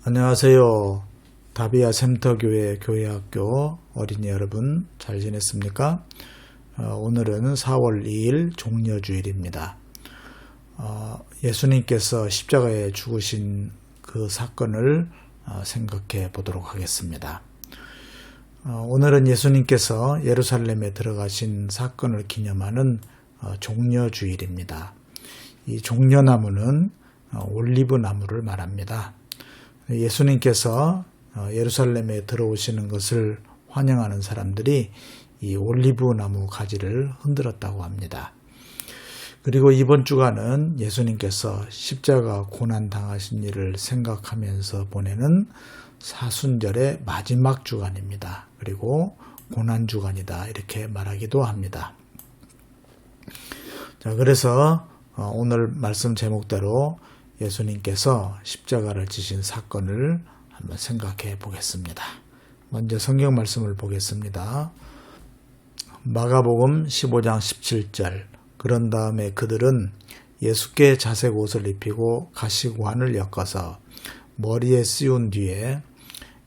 안녕하세요. 다비아 샘터교회 교회학교 어린이 여러분 잘 지냈습니까? 오늘은 4월 2일 종려주일입니다. 예수님께서 십자가에 죽으신 그 사건을 생각해 보도록 하겠습니다. 오늘은 예수님께서 예루살렘에 들어가신 사건을 기념하는 종려주일입니다. 이 종려나무는 올리브 나무를 말합니다. 예수님께서 예루살렘에 들어오시는 것을 환영하는 사람들이 이 올리브 나무 가지를 흔들었다고 합니다. 그리고 이번 주간은 예수님께서 십자가 고난 당하신 일을 생각하면서 보내는 사순절의 마지막 주간입니다. 그리고 고난 주간이다 이렇게 말하기도 합니다. 자, 그래서 오늘 말씀 제목대로 예수님께서 십자가를 지신 사건을 한번 생각해 보겠습니다. 먼저 성경 말씀을 보겠습니다. 마가복음 15장 17절. 그런 다음에 그들은 예수께 자색 옷을 입히고 가시관을 엮어서 머리에 씌운 뒤에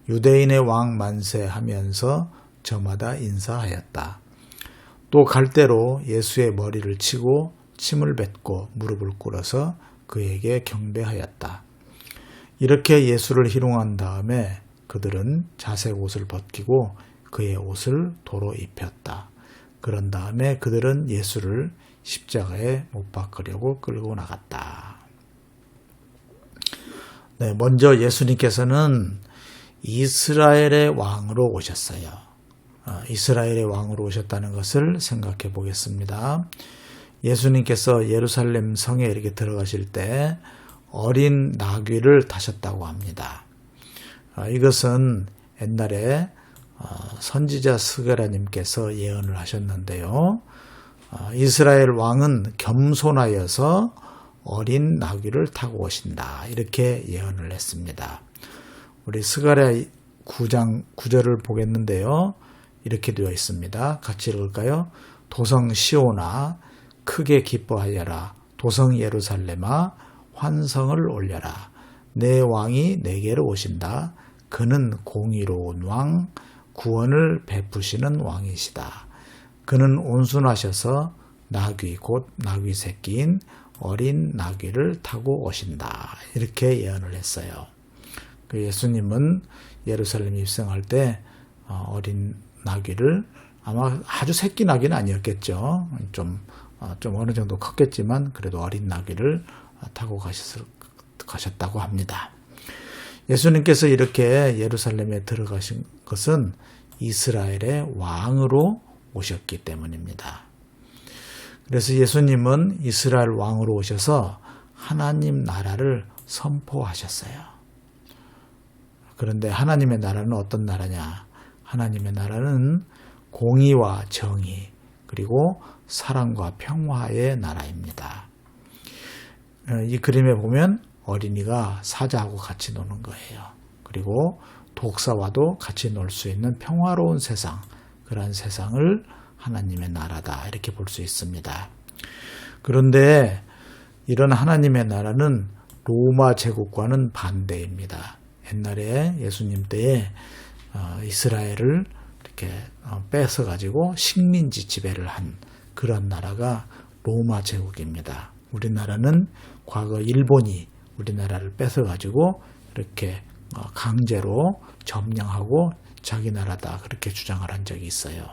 유대인의 왕 만세 하면서 저마다 인사하였다. 또 갈대로 예수의 머리를 치고 침을 뱉고 무릎을 꿇어서 그에게 경배하였다. 이렇게 예수를 희롱한 다음에 그들은 자색 옷을 벗기고 그의 옷을 도로 입혔다. 그런 다음에 그들은 예수를 십자가에 못 박으려고 끌고 나갔다. 네, 먼저 예수님께서는 이스라엘의 왕으로 오셨어요. 이스라엘의 왕으로 오셨다는 것을 생각해 보겠습니다. 예수님께서 예루살렘 성에 이렇게 들어가실 때 어린 나귀를 타셨다고 합니다. 이것은 옛날에 선지자 스가랴님께서 예언을 하셨는데요. 이스라엘 왕은 겸손하여서 어린 나귀를 타고 오신다 이렇게 예언을 했습니다. 우리 스가랴 9장 9절을 보겠는데요. 이렇게 되어 있습니다. 같이 읽을까요? 도성 시온아 크게 기뻐하여라. 도성 예루살렘아 환성을 올려라. 내 왕이 내게로 오신다. 그는 공의로운 왕, 구원을 베푸시는 왕이시다. 그는 온순하셔서 나귀 곧 나귀 새끼인 어린 나귀를 타고 오신다. 이렇게 예언을 했어요. 예수님은 예루살렘 입성할 때 어린 나귀를 아마 아주 새끼 나귀는 아니었겠죠. 좀 어느 정도 컸겠지만 그래도 어린 나귀를 타고 가셨다고 합니다. 예수님께서 이렇게 예루살렘에 들어가신 것은 이스라엘의 왕으로 오셨기 때문입니다. 그래서 예수님은 이스라엘 왕으로 오셔서 하나님 나라를 선포하셨어요. 그런데 하나님의 나라는 어떤 나라냐? 하나님의 나라는 공의와 정의 그리고 사랑과 평화의 나라입니다. 이 그림에 보면 어린이가 사자하고 같이 노는 거예요. 그리고 독사와도 같이 놀 수 있는 평화로운 세상, 그런 세상을 하나님의 나라다 이렇게 볼 수 있습니다. 그런데 이런 하나님의 나라는 로마 제국과는 반대입니다. 옛날에 예수님 때에 이스라엘을 이렇게 뺏어가지고 식민지 지배를 한 그런 나라가 로마 제국입니다. 우리나라는 과거 일본이 우리나라를 뺏어가지고 이렇게 강제로 점령하고 자기 나라다 그렇게 주장을 한 적이 있어요.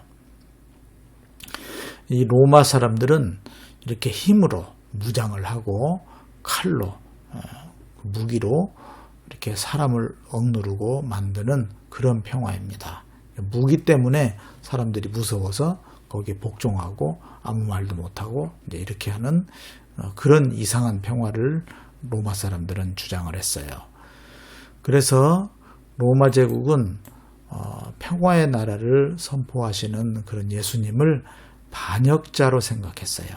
이 로마 사람들은 이렇게 힘으로 무장을 하고 칼로 무기로 이렇게 사람을 억누르고 만드는 그런 평화입니다. 무기 때문에 사람들이 무서워서 거기에 복종하고 아무 말도 못하고 이제 이렇게 하는 그런 이상한 평화를 로마 사람들은 주장을 했어요. 그래서 로마 제국은 평화의 나라를 선포하시는 그런 예수님을 반역자로 생각했어요.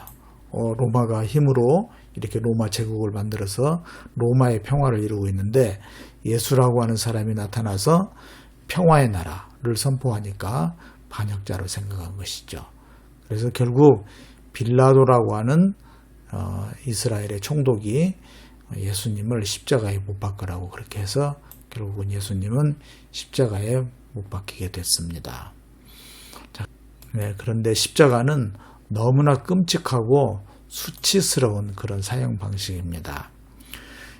로마가 힘으로 이렇게 로마 제국을 만들어서 로마의 평화를 이루고 있는데 예수라고 하는 사람이 나타나서 평화의 나라를 선포하니까 반역자로 생각한 것이죠. 그래서 결국 빌라도라고 하는 이스라엘의 총독이 예수님을 십자가에 못 박으라고 그렇게 해서 결국은 예수님은 십자가에 못 박히게 됐습니다. 자, 그런데 십자가는 너무나 끔찍하고 수치스러운 그런 사형 방식입니다.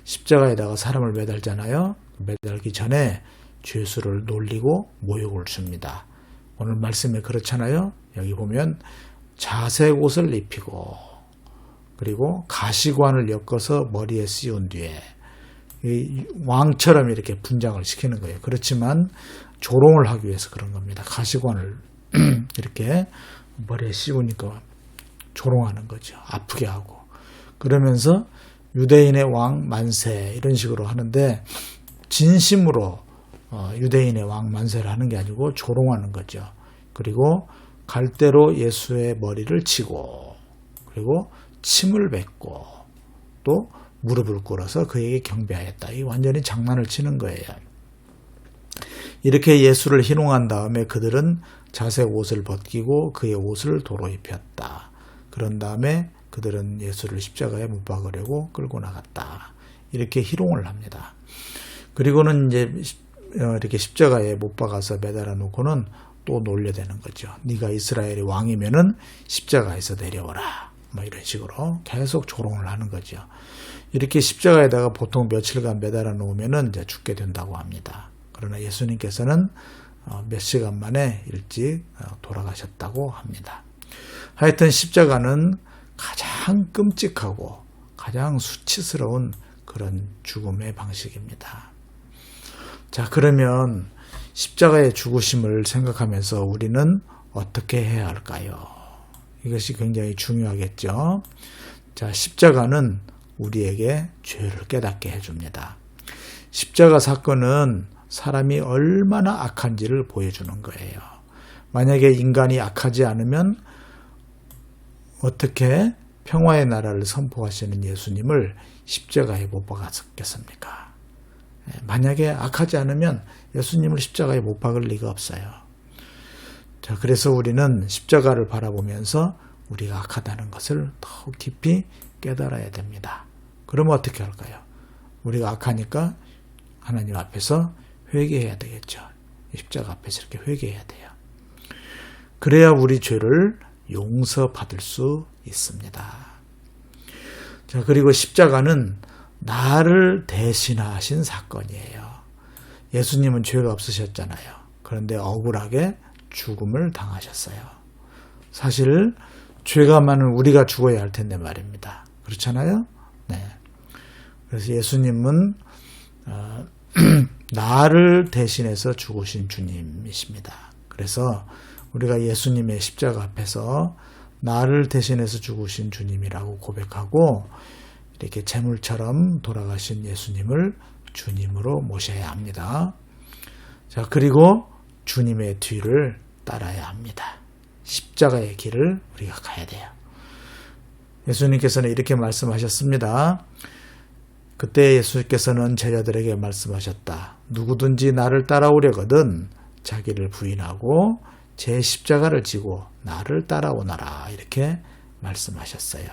십자가에다가 사람을 매달잖아요. 매달기 전에 죄수를 놀리고 모욕을 줍니다. 오늘 말씀에 그렇잖아요. 여기 보면 자색 옷을 입히고 그리고 가시관을 엮어서 머리에 씌운 뒤에 왕처럼 이렇게 분장을 시키는 거예요. 그렇지만 조롱을 하기 위해서 그런 겁니다. 가시관을 이렇게 머리에 씌우니까 조롱하는 거죠. 아프게 하고. 그러면서 유대인의 왕 만세 이런 식으로 하는데 진심으로 유대인의 왕 만세를 하는 게 아니고 조롱하는 거죠. 그리고 갈대로 예수의 머리를 치고 그리고 침을 뱉고 또 무릎을 꿇어서 그에게 경배하였다. 이 완전히 장난을 치는 거예요. 이렇게 예수를 희롱한 다음에 그들은 자색 옷을 벗기고 그의 옷을 도로 입혔다. 그런 다음에 그들은 예수를 십자가에 못 박으려고 끌고 나갔다. 이렇게 희롱을 합니다. 그리고는 이제 이렇게 십자가에 못 박아서 매달아 놓고는 또 놀려대는 거죠. 네가 이스라엘의 왕이면은 십자가에서 내려오라. 뭐 이런 식으로 계속 조롱을 하는 거죠. 이렇게 십자가에다가 보통 며칠간 매달아 놓으면은 이제 죽게 된다고 합니다. 그러나 예수님께서는 몇 시간 만에 일찍 돌아가셨다고 합니다. 하여튼 십자가는 가장 끔찍하고 가장 수치스러운 그런 죽음의 방식입니다. 자, 그러면 십자가의 죽으심을 생각하면서 우리는 어떻게 해야 할까요? 이것이 굉장히 중요하겠죠. 자, 십자가는 우리에게 죄를 깨닫게 해줍니다. 십자가 사건은 사람이 얼마나 악한지를 보여주는 거예요. 만약에 인간이 악하지 않으면 어떻게 평화의 나라를 선포하시는 예수님을 십자가에 못 박았겠습니까? 만약에 악하지 않으면 예수님을 십자가에 못 박을 리가 없어요. 자, 그래서 우리는 십자가를 바라보면서 우리가 악하다는 것을 더욱 깊이 깨달아야 됩니다. 그러면 어떻게 할까요? 우리가 악하니까 하나님 앞에서 회개해야 되겠죠. 십자가 앞에서 이렇게 회개해야 돼요. 그래야 우리 죄를 용서받을 수 있습니다. 자, 그리고 십자가는 나를 대신하신 사건이에요. 예수님은 죄가 없으셨잖아요. 그런데 억울하게 죽음을 당하셨어요. 사실 죄가 많은 우리가 죽어야 할 텐데 말입니다. 그렇잖아요? 네. 그래서 예수님은 나를 대신해서 죽으신 주님이십니다. 그래서 우리가 예수님의 십자가 앞에서 나를 대신해서 죽으신 주님이라고 고백하고 이렇게 제물처럼 돌아가신 예수님을 주님으로 모셔야 합니다. 자, 그리고 주님의 뒤를 따라야 합니다. 십자가의 길을 우리가 가야 돼요. 예수님께서는 이렇게 말씀하셨습니다. 그때 예수님께서는 제자들에게 말씀하셨다. 누구든지 나를 따라오려거든 자기를 부인하고 제 십자가를 지고 나를 따라오너라. 이렇게 말씀하셨어요.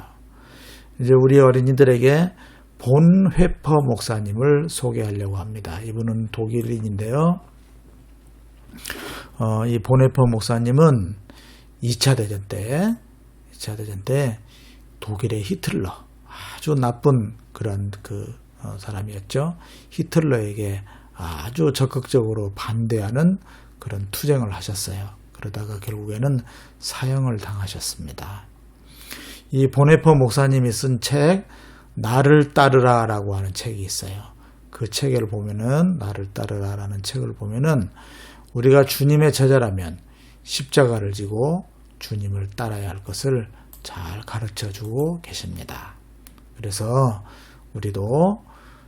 이제 우리 어린이들에게 본회퍼 목사님을 소개하려고 합니다. 이분은 독일인인데요. 이 본회퍼 목사님은 2차 대전 때 독일의 히틀러, 아주 나쁜 그런 사람이었죠. 히틀러에게 아주 적극적으로 반대하는 그런 투쟁을 하셨어요. 그러다가 결국에는 사형을 당하셨습니다. 이 본회퍼 목사님이 쓴 책 나를 따르라라고 하는 책이 있어요. 그 책을 보면은 나를 따르라라는 책을 보면은 우리가 주님의 제자라면 십자가를 지고 주님을 따라야 할 것을 잘 가르쳐주고 계십니다. 그래서 우리도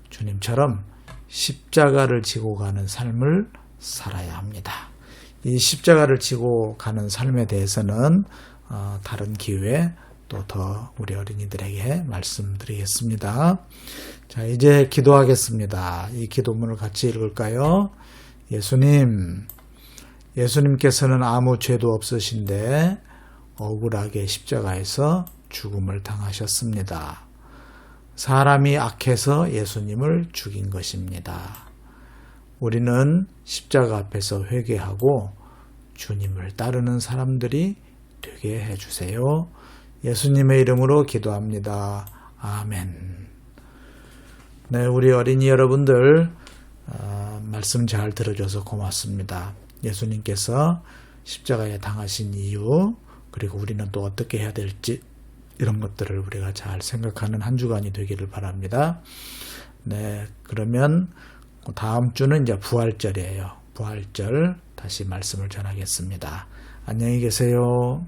주님처럼 십자가를 지고 가는 삶을 살아야 합니다. 이 십자가를 지고 가는 삶에 대해서는 다른 기회에 또 더 우리 어린이들에게 말씀드리겠습니다. 자, 이제 기도하겠습니다. 이 기도문을 같이 읽을까요? 예수님께서는 아무 죄도 없으신데 억울하게 십자가에서 죽음을 당하셨습니다. 사람이 악해서 예수님을 죽인 것입니다. 우리는 십자가 앞에서 회개하고 주님을 따르는 사람들이 되게 해주세요. 예수님의 이름으로 기도합니다. 아멘. 네, 우리 어린이 여러분들 말씀 잘 들어줘서 고맙습니다. 예수님께서 십자가에 당하신 이유, 그리고 우리는 또 어떻게 해야 될지 이런 것들을 우리가 잘 생각하는 한 주간이 되기를 바랍니다. 네, 그러면 다음 주는 이제 부활절이에요. 부활절 다시 말씀을 전하겠습니다. 안녕히 계세요.